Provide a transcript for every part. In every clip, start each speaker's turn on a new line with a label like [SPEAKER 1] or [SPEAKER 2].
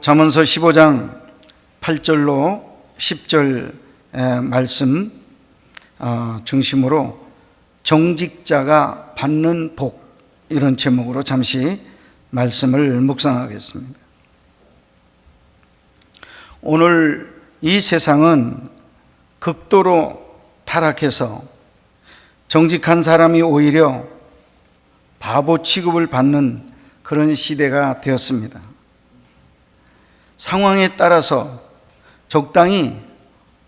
[SPEAKER 1] 잠언서 15장 8절로 10절 말씀 중심으로 정직자가 받는 복, 이런 제목으로 잠시 말씀을 묵상하겠습니다. 오늘 이 세상은 극도로 타락해서 정직한 사람이 오히려 바보 취급을 받는 그런 시대가 되었습니다. 상황에 따라서 적당히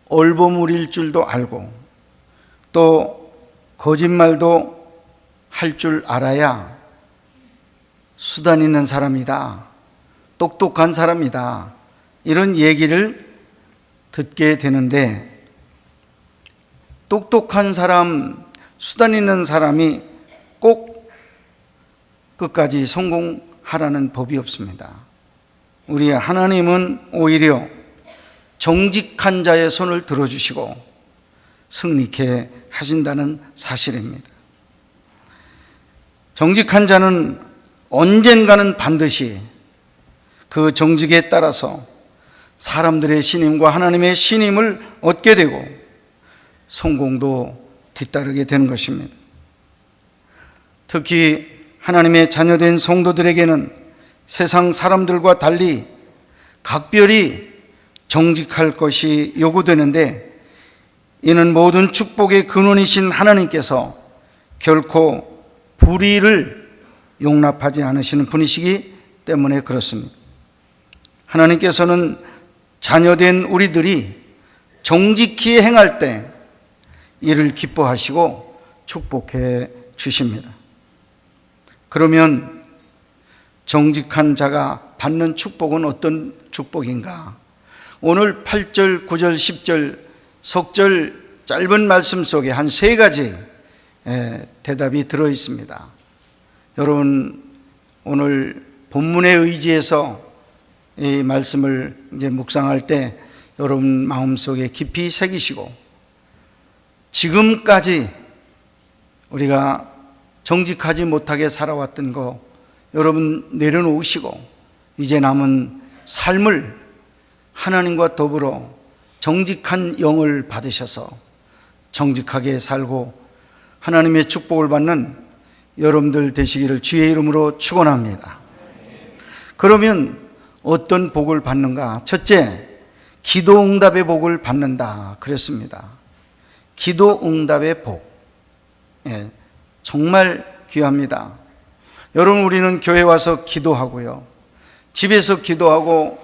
[SPEAKER 1] 얼버무릴 줄도 알고 또 거짓말도 할 줄 알아야 수단 있는 사람이다, 똑똑한 사람이다, 이런 얘기를 듣게 되는데, 똑똑한 사람, 수단 있는 사람이 꼭 끝까지 성공하라는 법이 없습니다. 우리 하나님은 오히려 정직한 자의 손을 들어주시고 승리케 하신다는 사실입니다. 정직한 자는 언젠가는 반드시 그 정직에 따라서 사람들의 신임과 하나님의 신임을 얻게 되고 성공도 뒤따르게 되는 것입니다. 특히 하나님의 자녀된 성도들에게는 세상 사람들과 달리 각별히 정직할 것이 요구되는데, 이는 모든 축복의 근원이신 하나님께서 결코 불의를 용납하지 않으시는 분이시기 때문에 그렇습니다. 하나님께서는 자녀된 우리들이 정직히 행할 때 이를 기뻐하시고 축복해 주십니다. 그러면 정직한 자가 받는 축복은 어떤 축복인가? 오늘 8절, 9절, 10절 석절 짧은 말씀 속에 한 세 가지 대답이 들어 있습니다. 여러분, 오늘 본문에 의지해서 이 말씀을 이제 묵상할 때 여러분 마음속에 깊이 새기시고, 지금까지 우리가 정직하지 못하게 살아왔던 거 여러분 내려놓으시고, 이제 남은 삶을 하나님과 더불어 정직한 영을 받으셔서 정직하게 살고 하나님의 축복을 받는 여러분들 되시기를 주의 이름으로 축원합니다. 그러면 어떤 복을 받는가? 첫째, 기도 응답의 복을 받는다 그랬습니다. 기도 응답의 복, 정말 귀합니다. 여러분, 우리는 교회 와서 기도하고요, 집에서 기도하고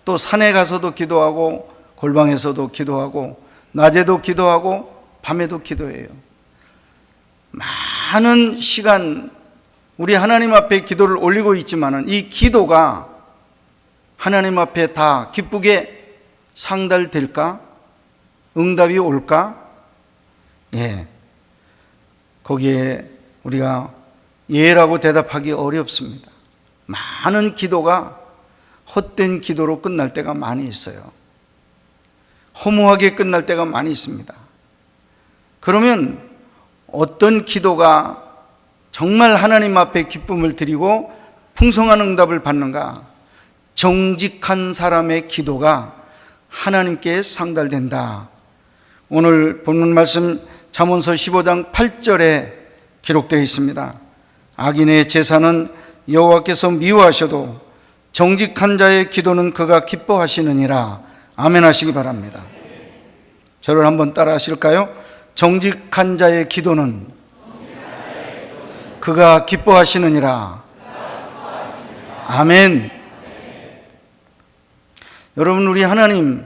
[SPEAKER 1] 또 산에 가서도 기도하고 골방에서도 기도하고 낮에도 기도하고 밤에도 기도해요. 많은 시간 우리 하나님 앞에 기도를 올리고 있지만 이 기도가 하나님 앞에 다 기쁘게 상달될까? 응답이 올까? 거기에 우리가 예라고 대답하기 어렵습니다. 많은 기도가 헛된 기도로 끝날 때가 많이 있어요. 허무하게 끝날 때가 많이 있습니다. 그러면 어떤 기도가 정말 하나님 앞에 기쁨을 드리고 풍성한 응답을 받는가? 정직한 사람의 기도가 하나님께 상달된다. 오늘 본문 말씀 잠언서 15장 8절에 기록되어 있습니다. 악인의 제사는 여호와께서 미워하셔도 정직한 자의 기도는 그가 기뻐하시느니라. 아멘 하시기 바랍니다. 저를 한번 따라 하실까요? 정직한 자의 기도는 그가 기뻐하시느니라. 아멘. 여러분, 우리 하나님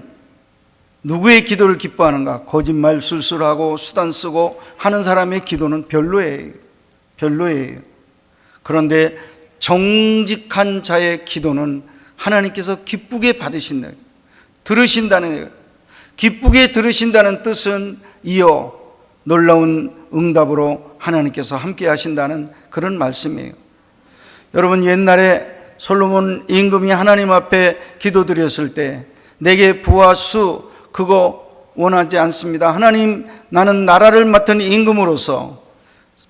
[SPEAKER 1] 누구의 기도를 기뻐하는가? 거짓말 술술하고 수단 쓰고 하는 사람의 기도는 별로예요. 그런데 정직한 자의 기도는 하나님께서 기쁘게 받으신다, 들으신다는, 기쁘게 들으신다는 뜻은 이어 놀라운 응답으로 하나님께서 함께 하신다는 그런 말씀이에요. 여러분, 옛날에 솔로몬 임금이 하나님 앞에 기도드렸을 때 내게 부와 수 그거 원하지 않습니다. 하나님, 나는 나라를 맡은 임금으로서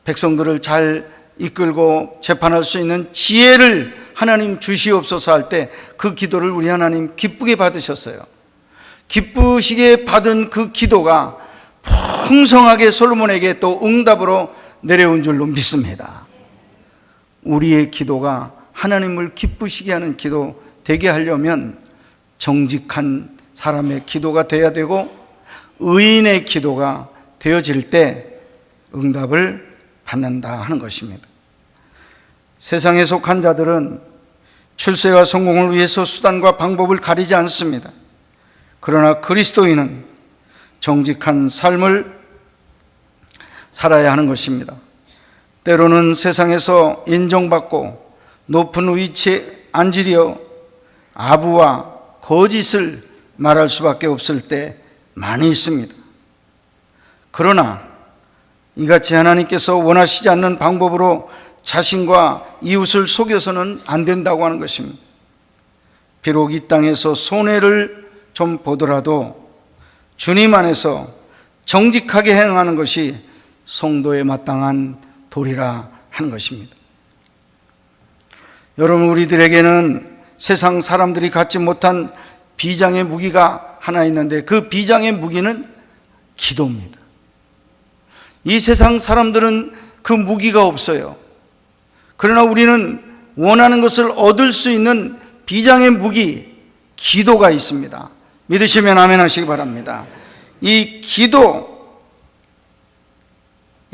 [SPEAKER 1] 백성들을 잘 이끌고 재판할 수 있는 지혜를 하나님 주시옵소서 할 때 그 기도를 우리 하나님 기쁘게 받으셨어요. 기쁘시게 받은 그 기도가 풍성하게 솔로몬에게 또 응답으로 내려온 줄로 믿습니다. 우리의 기도가 하나님을 기쁘시게 하는 기도 되게 하려면 정직한 사람의 기도가 되어야 되고 의인의 기도가 되어질 때 응답을 받는다 하는 것입니다. 세상에 속한 자들은 출세와 성공을 위해서 수단과 방법을 가리지 않습니다. 그러나 그리스도인은 정직한 삶을 살아야 하는 것입니다. 때로는 세상에서 인정받고 높은 위치에 앉으려 아부와 거짓을 말할 수밖에 없을 때 많이 있습니다. 그러나 이같이 하나님께서 원하시지 않는 방법으로 자신과 이웃을 속여서는 안 된다고 하는 것입니다. 비록 이 땅에서 손해를 좀 보더라도 주님 안에서 정직하게 행하는 것이 성도에 마땅한 도리라 하는 것입니다. 여러분, 우리들에게는 세상 사람들이 갖지 못한 비장의 무기가 하나 있는데 그 비장의 무기는 기도입니다. 이 세상 사람들은 그 무기가 없어요. 그러나 우리는 원하는 것을 얻을 수 있는 비장의 무기, 기도가 있습니다. 믿으시면 아멘 하시기 바랍니다. 이 기도,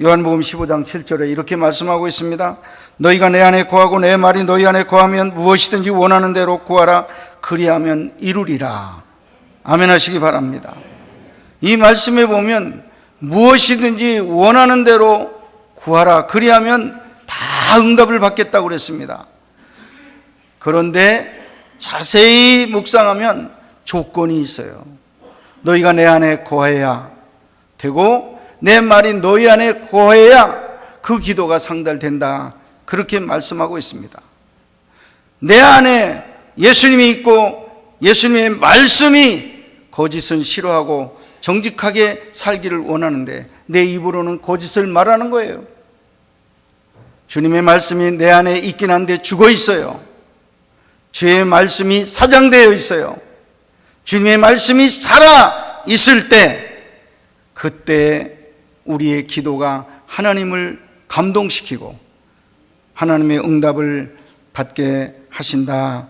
[SPEAKER 1] 요한복음 15장 7절에 이렇게 말씀하고 있습니다. 너희가 내 안에 거하고 내 말이 너희 안에 거하면 무엇이든지 원하는 대로 구하라. 그리하면 이루리라. 아멘 하시기 바랍니다. 이 말씀에 보면 무엇이든지 원하는 대로 구하라. 그리하면 다 응답을 받겠다고 그랬습니다. 그런데 자세히 묵상하면 조건이 있어요. 너희가 내 안에 거해야 되고 내 말이 너희 안에 거해야 그 기도가 상달된다. 그렇게 말씀하고 있습니다. 내 안에 예수님이 있고 예수님의 말씀이 거짓은 싫어하고 정직하게 살기를 원하는데 내 입으로는 거짓을 말하는 거예요. 주님의 말씀이 내 안에 있긴 한데 죽어 있어요. 주의 말씀이 사장되어 있어요. 주님의 말씀이 살아 있을 때 그때 우리의 기도가 하나님을 감동시키고 하나님의 응답을 받게 하신다.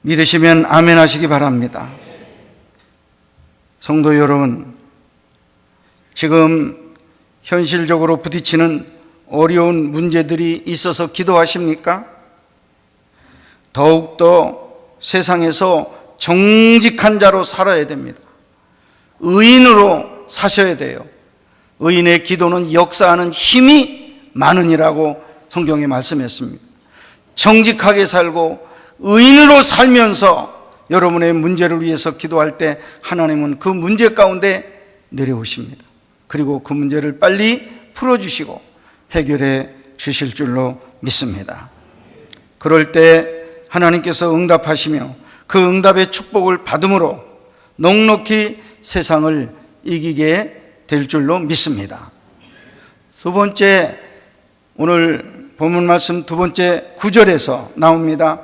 [SPEAKER 1] 믿으시면 아멘 하시기 바랍니다. 성도 여러분, 지금 현실적으로 부딪히는 어려운 문제들이 있어서 기도하십니까? 더욱더 세상에서 정직한 자로 살아야 됩니다. 의인으로 사셔야 돼요. 의인의 기도는 역사하는 힘이 많으니라고 성경에 말씀했습니다. 정직하게 살고 의인으로 살면서 여러분의 문제를 위해서 기도할 때 하나님은 그 문제 가운데 내려오십니다. 그리고 그 문제를 빨리 풀어주시고 해결해 주실 줄로 믿습니다. 그럴 때 하나님께서 응답하시며 그 응답의 축복을 받음으로 넉넉히 세상을 이기게 될 줄로 믿습니다. 두 번째, 오늘 본문 말씀 두 번째 9절에서 나옵니다.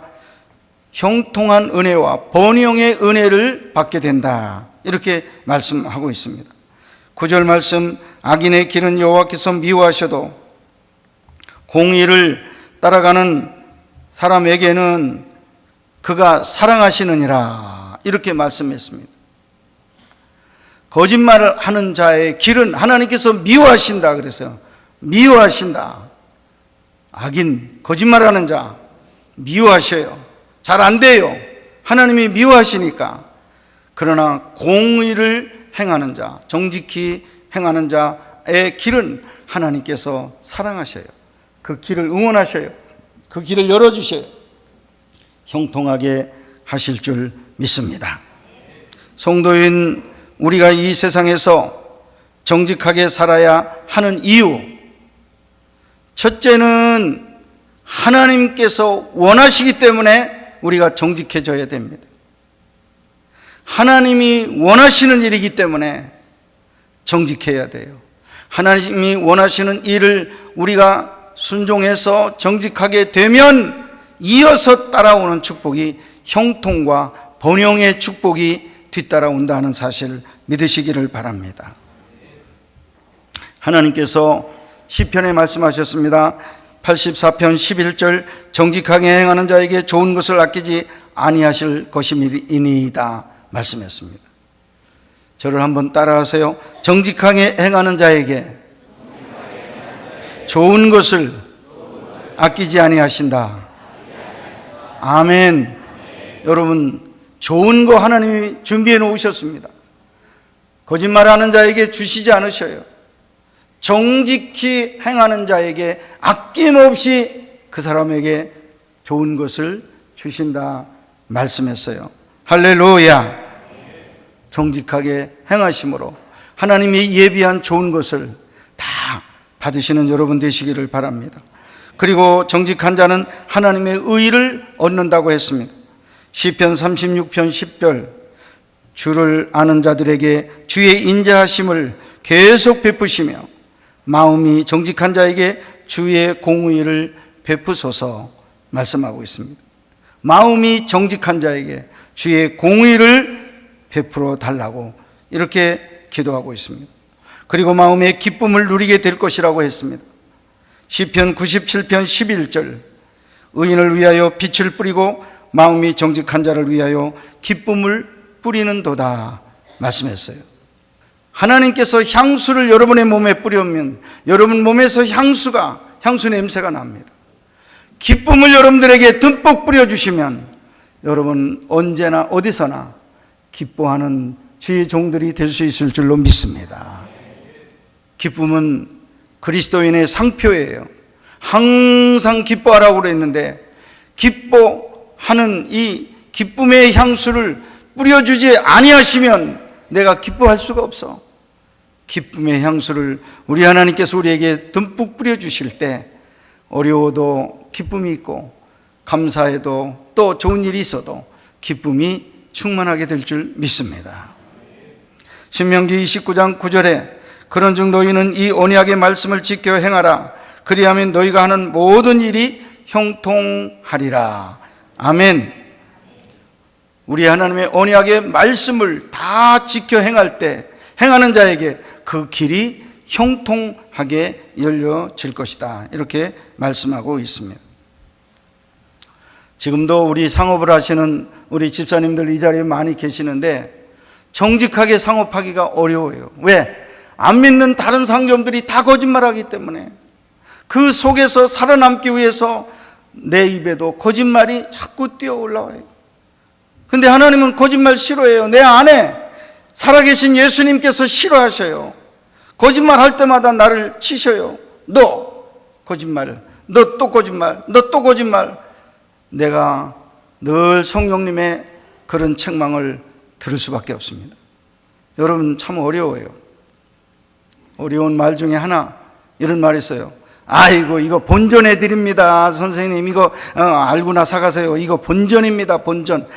[SPEAKER 1] 형통한 은혜와 번영의 은혜를 받게 된다. 이렇게 말씀하고 있습니다. 9절 말씀, 악인의 길은 여호와께서 미워하셔도 공의를 따라가는 사람에게는 그가 사랑하시느니라. 이렇게 말씀했습니다. 거짓말을 하는 자의 길은 하나님께서 미워하신다. 그래서 미워하신다. 악인, 거짓말하는 자 미워하셔요. 잘 안 돼요. 하나님이 미워하시니까. 그러나 공의를 행하는 자, 정직히 행하는 자의 길은 하나님께서 사랑하셔요. 그 길을 응원하셔요. 그 길을 열어주셔요. 형통하게 하실 줄 믿습니다. 성도인 우리가 이 세상에서 정직하게 살아야 하는 이유, 첫째는 하나님께서 원하시기 때문에 우리가 정직해져야 됩니다. 하나님이 원하시는 일이기 때문에 정직해야 돼요. 하나님이 원하시는 일을 우리가 순종해서 정직하게 되면 이어서 따라오는 축복이 형통과 번영의 축복이 뒤따라온다는 사실 믿으시기를 바랍니다. 하나님께서 시편에 말씀하셨습니다. 84편 11절 정직하게 행하는 자에게 좋은 것을 아끼지 아니하실 것임이니이다 말씀했습니다. 저를 한번 따라하세요. 정직하게 행하는 자에게 좋은 것을 아끼지 아니하신다. 아멘. 여러분, 좋은 거 하나님이 준비해 놓으셨습니다. 거짓말하는 자에게 주시지 않으셔요. 정직히 행하는 자에게 아낌없이 그 사람에게 좋은 것을 주신다 말씀했어요. 할렐루야. 정직하게 행하심으로 하나님이 예비한 좋은 것을 다 받으시는 여러분 되시기를 바랍니다. 그리고 정직한 자는 하나님의 의를 얻는다고 했습니다. 시편 36편 10절 주를 아는 자들에게 주의 인자하심을 계속 베푸시며 마음이 정직한 자에게 주의 공의를 베푸소서 말씀하고 있습니다. 마음이 정직한 자에게 주의 공의를 베풀어 달라고 이렇게 기도하고 있습니다. 그리고 마음의 기쁨을 누리게 될 것이라고 했습니다. 시편 97편 11절 의인을 위하여 빛을 뿌리고 마음이 정직한 자를 위하여 기쁨을 뿌리는도다 말씀했어요. 하나님께서 향수를 여러분의 몸에 뿌리면 여러분 몸에서 향수 냄새가 납니다. 기쁨을 여러분들에게 듬뿍 뿌려주시면 여러분 언제나 어디서나 기뻐하는 주의 종들이 될 수 있을 줄로 믿습니다. 기쁨은 그리스도인의 상표예요. 항상 기뻐하라고 그랬는데 기뻐하는 이 기쁨의 향수를 뿌려주지 아니하시면 내가 기뻐할 수가 없어. 기쁨의 향수를 우리 하나님께서 우리에게 듬뿍 뿌려주실 때 어려워도 기쁨이 있고 감사해도 또 좋은 일이 있어도 기쁨이 충만하게 될 줄 믿습니다. 신명기 29장 9절에 그런즉 너희는 이 언약의 말씀을 지켜 행하라. 그리하면 너희가 하는 모든 일이 형통하리라. 아멘. 우리 하나님의 언약의 말씀을 다 지켜 행할 때 행하는 자에게 그 길이 형통하게 열려질 것이다. 이렇게 말씀하고 있습니다. 지금도 우리 상업을 하시는 우리 집사님들 이 자리에 많이 계시는데 정직하게 상업하기가 어려워요. 왜? 안 믿는 다른 상점들이 다 거짓말하기 때문에 그 속에서 살아남기 위해서 내 입에도 거짓말이 자꾸 뛰어 올라와요. 근데 하나님은 거짓말 싫어해요. 내 안에 살아계신 예수님께서 싫어하셔요. 거짓말 할 때마다 나를 치셔요. 너 거짓말, 너 또 거짓말, 너 또 거짓말. 내가 늘 성령님의 그런 책망을 들을 수밖에 없습니다. 여러분 참 어려워요. 어려운 말 중에 하나 이런 말이 있어요. 아이고 이거 본전해 드립니다. 선생님 이거 알고나 사가세요. 이거 본전입니다. 본전.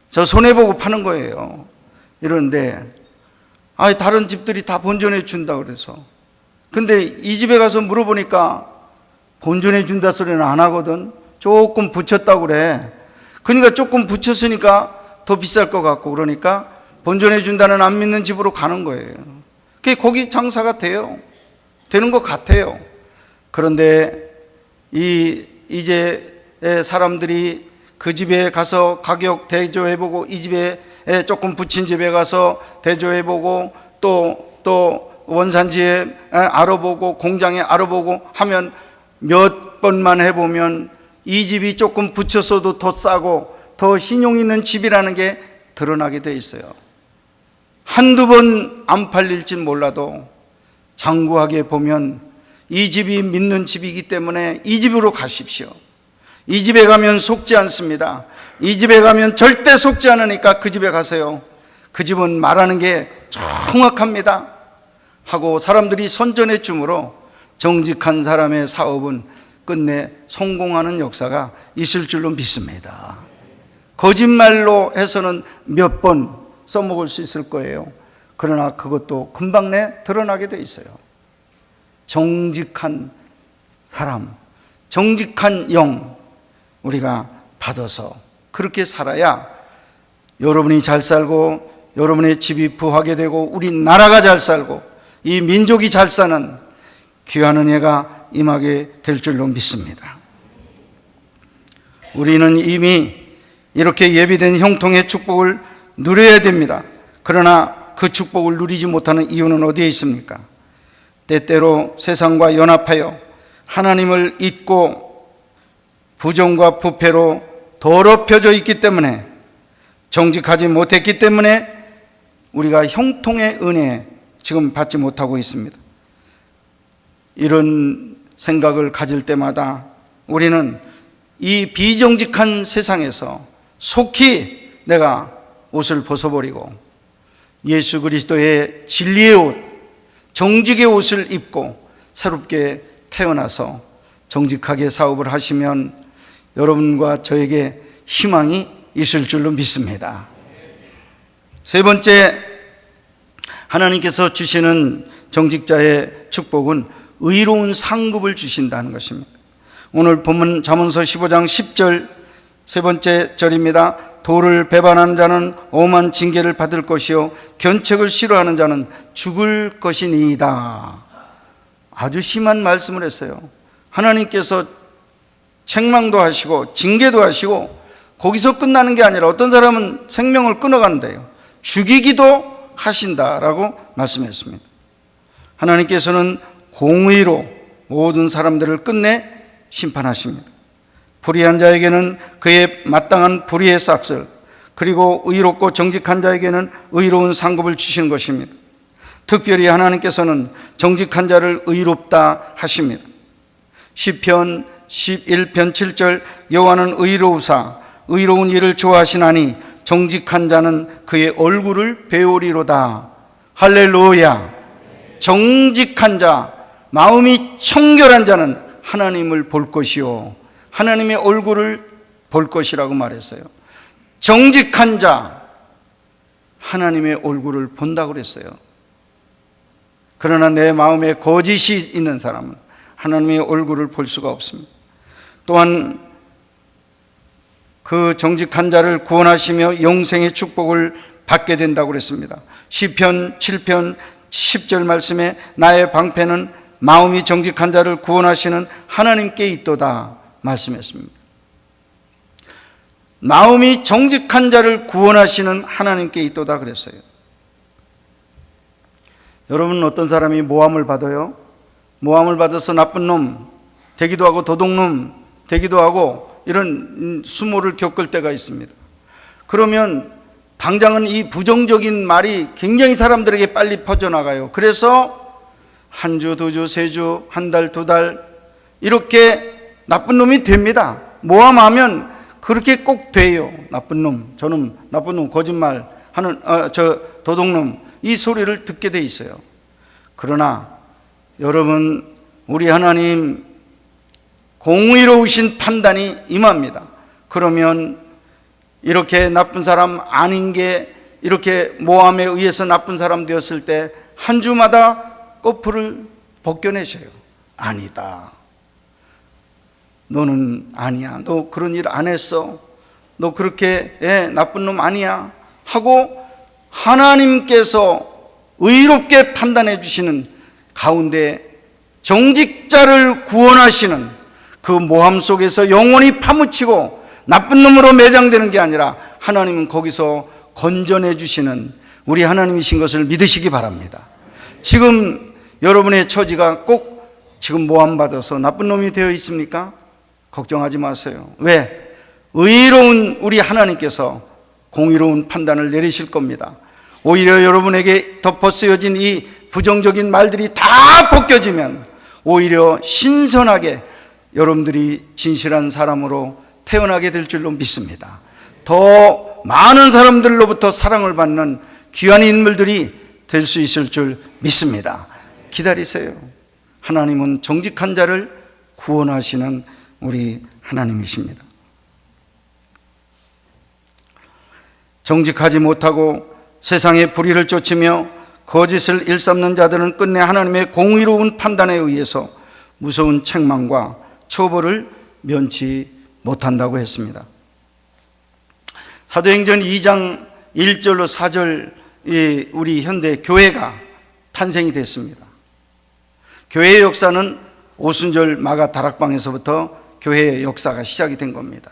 [SPEAKER 1] 저 손해보고 파는 거예요. 이러는데 다른 집들이 다 본전해 준다 그래서. 근데 이 집에 가서 물어보니까 본전해 준다 소리는 안 하거든. 조금 붙였다고 그래. 그러니까 조금 붙였으니까 더 비쌀 것 같고 그러니까 본전해 준다는 안 믿는 집으로 가는 거예요. 그게 거기 장사가 돼요. 되는 것 같아요. 그런데 이제 사람들이 그 집에 가서 가격 대조해보고 이 집에 조금 붙인 집에 가서 대조해보고 또 원산지에 알아보고 공장에 알아보고 하면 몇 번만 해보면 이 집이 조금 붙였어도 더 싸고 더 신용 있는 집이라는 게 드러나게 돼 있어요. 한두 번 안 팔릴진 몰라도 장구하게 보면 이 집이 믿는 집이기 때문에 이 집으로 가십시오. 이 집에 가면 속지 않습니다. 이 집에 가면 절대 속지 않으니까 그 집에 가세요. 그 집은 말하는 게 정확합니다 하고 사람들이 선전해 주므로 정직한 사람의 사업은 끝내 성공하는 역사가 있을 줄로 믿습니다. 거짓말로 해서는 몇 번 써먹을 수 있을 거예요. 그러나 그것도 금방 드러나게 돼 있어요. 정직한 사람, 정직한 영, 우리가 받아서 그렇게 살아야 여러분이 잘 살고 여러분의 집이 부하게 되고 우리 나라가 잘 살고 이 민족이 잘 사는 귀한 은혜가 임하게 될 줄로 믿습니다. 우리는 이미 이렇게 예비된 형통의 축복을 누려야 됩니다. 그러나 그 축복을 누리지 못하는 이유는 어디에 있습니까? 때때로 세상과 연합하여 하나님을 잊고 부정과 부패로 더럽혀져 있기 때문에, 정직하지 못했기 때문에 우리가 형통의 은혜 지금 받지 못하고 있습니다. 이런 생각을 가질 때마다 우리는 이 비정직한 세상에서 속히 내가 옷을 벗어버리고 예수 그리스도의 진리의 옷, 정직의 옷을 입고 새롭게 태어나서 정직하게 사업을 하시면 여러분과 저에게 희망이 있을 줄로 믿습니다. 세 번째, 하나님께서 주시는 정직자의 축복은 의로운 상급을 주신다는 것입니다. 오늘 본문 잠언서 15장 10절 세 번째 절입니다. 도를 배반하는 자는 엄한 징계를 받을 것이요 견책을 싫어하는 자는 죽을 것이니이다. 아주 심한 말씀을 했어요. 하나님께서 책망도 하시고 징계도 하시고 거기서 끝나는 게 아니라 어떤 사람은 생명을 끊어간대요. 죽이기도 하신다라고 말씀했습니다. 하나님께서는 공의로 모든 사람들을 끝내 심판하십니다. 불의한 자에게는 그의 마땅한 불의의 싹을, 그리고 의롭고 정직한 자에게는 의로운 상급을 주시는 것입니다. 특별히 하나님께서는 정직한 자를 의롭다 하십니다. 시편 11편 7절 여호와는 의로우사 의로운 일을 좋아하시나니 정직한 자는 그의 얼굴을 배우리로다. 할렐루야. 정직한 자, 마음이 청결한 자는 하나님을 볼 것이요 하나님의 얼굴을 볼 것이라고 말했어요. 정직한 자, 하나님의 얼굴을 본다고 그랬어요. 그러나 내 마음에 거짓이 있는 사람은 하나님의 얼굴을 볼 수가 없습니다. 또한 그 정직한 자를 구원하시며 영생의 축복을 받게 된다고 그랬습니다. 시편 7편 10절 말씀에 나의 방패는 마음이 정직한 자를 구원하시는 하나님께 있도다 말씀했습니다. 마음이 정직한 자를 구원하시는 하나님께 있도다 그랬어요. 여러분은 어떤 사람이 모함을 받아요? 모함을 받아서 나쁜 놈 되기도 하고 도둑놈 되기도 하고 이런 수모를 겪을 때가 있습니다. 그러면 당장은 이 부정적인 말이 굉장히 사람들에게 빨리 퍼져나가요. 그래서 한 주, 두 주, 세 주, 한 달, 두 달 이렇게 나쁜 놈이 됩니다. 모함하면 그렇게 꼭 돼요. 나쁜 놈, 저놈, 나쁜 놈, 거짓말 하는 저 도둑놈, 이 소리를 듣게 돼 있어요. 그러나 여러분, 우리 하나님 공의로우신 판단이 임합니다. 그러면 이렇게 나쁜 사람 아닌 게 이렇게 모함에 의해서 나쁜 사람 되었을 때 한 주마다 거풀을 벗겨내셔요. 아니다. 너는 아니야. 너 그런 일 안 했어. 너 그렇게 나쁜 놈 아니야. 하고 하나님께서 의롭게 판단해 주시는 가운데 정직자를 구원하시는 그 모함 속에서 영원히 파묻히고 나쁜 놈으로 매장되는 게 아니라 하나님은 거기서 건져내 주시는 우리 하나님이신 것을 믿으시기 바랍니다. 지금 여러분의 처지가 꼭 지금 모함받아서 나쁜 놈이 되어 있습니까? 걱정하지 마세요. 왜? 의로운 우리 하나님께서 공의로운 판단을 내리실 겁니다. 오히려 여러분에게 덮어 쓰여진 이 부정적인 말들이 다 벗겨지면 오히려 신선하게 여러분들이 진실한 사람으로 태어나게 될 줄로 믿습니다. 더 많은 사람들로부터 사랑을 받는 귀한 인물들이 될 수 있을 줄 믿습니다. 기다리세요. 하나님은 정직한 자를 구원하시는 우리 하나님이십니다. 정직하지 못하고 세상의 불의를 쫓으며 거짓을 일삼는 자들은 끝내 하나님의 공의로운 판단에 의해서 무서운 책망과 처벌을 면치 못한다고 했습니다. 사도행전 2장 1절로 4절 우리 현대 교회가 탄생이 됐습니다. 교회의 역사는 오순절 마가 다락방에서부터 교회의 역사가 시작이 된 겁니다.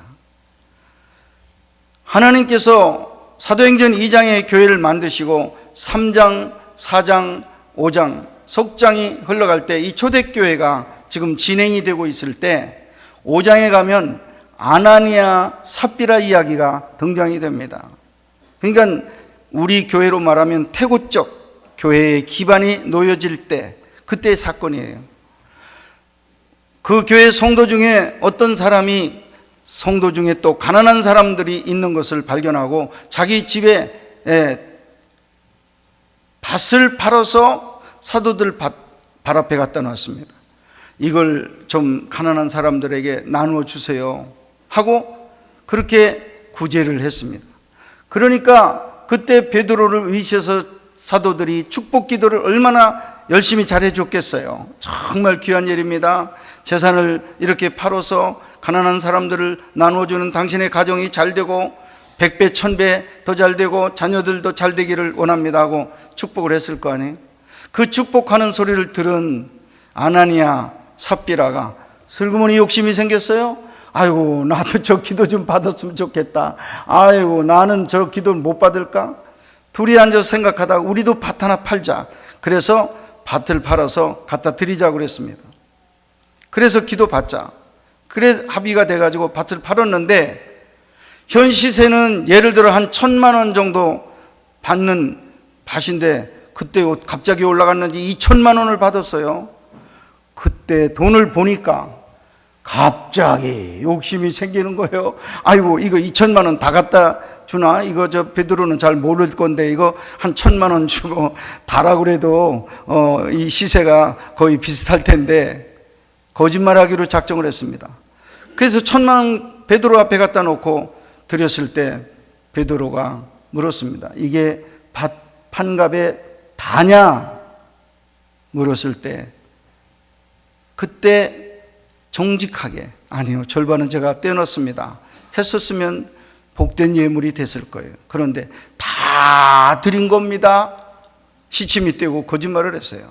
[SPEAKER 1] 하나님께서 사도행전 2장의 교회를 만드시고 3장, 4장, 5장, 속장이 흘러갈 때 이 초대교회가 지금 진행이 되고 있을 때 5장에 가면 아나니아, 삽비라 이야기가 등장이 됩니다. 그러니까 우리 교회로 말하면 태고적 교회의 기반이 놓여질 때 그때의 사건이에요. 그 교회 성도 중에 어떤 사람이 성도 중에 또 가난한 사람들이 있는 것을 발견하고 자기 집에 밭을 팔아서 사도들 발 앞에 갖다 놨습니다. 이걸 좀 가난한 사람들에게 나누어 주세요 하고 그렇게 구제를 했습니다. 그러니까 그때 베드로를 의시해서 사도들이 축복 기도를 얼마나 열심히 잘해 줬겠어요. 정말 귀한 일입니다. 재산을 이렇게 팔아서 가난한 사람들을 나누어주는 당신의 가정이 잘 되고 100배, 1000배 더 잘 되고 자녀들도 잘 되기를 원합니다 하고 축복을 했을 거 아니에요. 그 축복하는 소리를 들은 아나니아, 삽비라가 슬그머니 욕심이 생겼어요. 아이고, 나도 저 기도 좀 받았으면 좋겠다. 아이고, 나는 저 기도를 못 받을까? 둘이 앉아서 생각하다가 우리도 밭 하나 팔자. 그래서 밭을 팔아서 갖다 드리자고 그랬습니다. 그래서 기도 받자. 그래 합의가 돼가지고 밭을 팔았는데 현 시세는 예를 들어 한 1000만 원 정도 받는 밭인데 그때 갑자기 올라갔는지 2000만 원을 받았어요. 그때 돈을 보니까 갑자기 욕심이 생기는 거예요. 아이고, 이거 2000만 원 다 갖다 주나? 이거 저 베드로는 잘 모를 건데 이거 한 1000만 원 주고 다라 그래도 이 시세가 거의 비슷할 텐데 거짓말하기로 작정을 했습니다. 그래서 1000만 원 베드로 앞에 갖다 놓고 드렸을 때 베드로가 물었습니다. 이게 밭 판값에 다냐? 물었을 때 그때 정직하게 아니요, 절반은 제가 떼어놨습니다 했었으면 복된 예물이 됐을 거예요. 그런데 다 드린 겁니다. 시침이 떼고 거짓말을 했어요.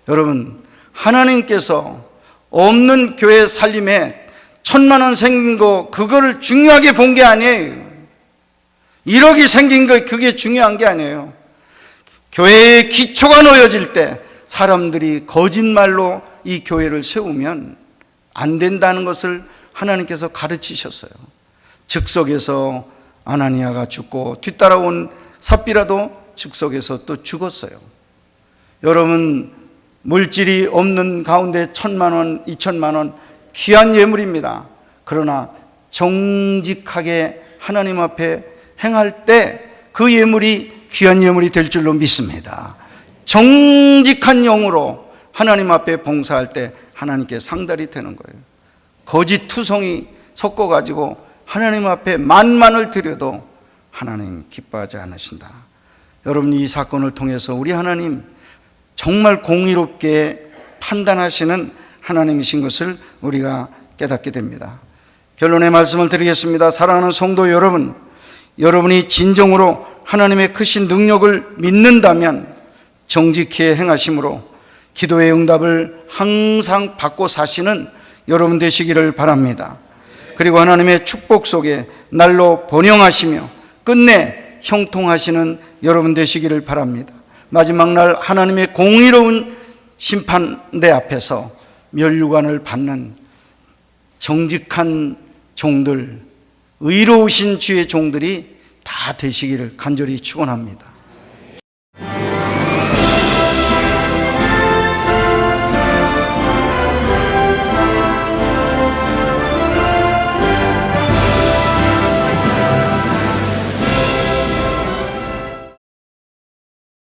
[SPEAKER 1] 여러분, 하나님께서 없는 교회 살림에 1000만 원 생긴 거 그거를 중요하게 본 게 아니에요. 1억이 생긴 거 그게 중요한 게 아니에요. 교회의 기초가 놓여질 때 사람들이 거짓말로 이 교회를 세우면 안 된다는 것을 하나님께서 가르치셨어요. 즉석에서 아나니아가 죽고 뒤따라온 삽비라도 즉석에서 또 죽었어요. 여러분, 물질이 없는 가운데 1000만 원, 2000만 원 귀한 예물입니다. 그러나 정직하게 하나님 앞에 행할 때 그 예물이 귀한 예물이 될 줄로 믿습니다. 정직한 영으로 하나님 앞에 봉사할 때 하나님께 상달이 되는 거예요. 거짓 투성이 섞어가지고 하나님 앞에 만만을 드려도 하나님 기뻐하지 않으신다. 여러분, 이 사건을 통해서 우리 하나님 정말 공의롭게 판단하시는 하나님이신 것을 우리가 깨닫게 됩니다. 결론의 말씀을 드리겠습니다. 사랑하는 성도 여러분, 여러분이 진정으로 하나님의 크신 능력을 믿는다면 정직히 행하심으로 기도의 응답을 항상 받고 사시는 여러분 되시기를 바랍니다. 그리고 하나님의 축복 속에 날로 번영하시며 끝내 형통하시는 여러분 되시기를 바랍니다. 마지막 날 하나님의 공의로운 심판대 앞에서 면류관을 받는 정직한 종들, 의로우신 주의 종들이 다 되시기를 간절히 축원합니다.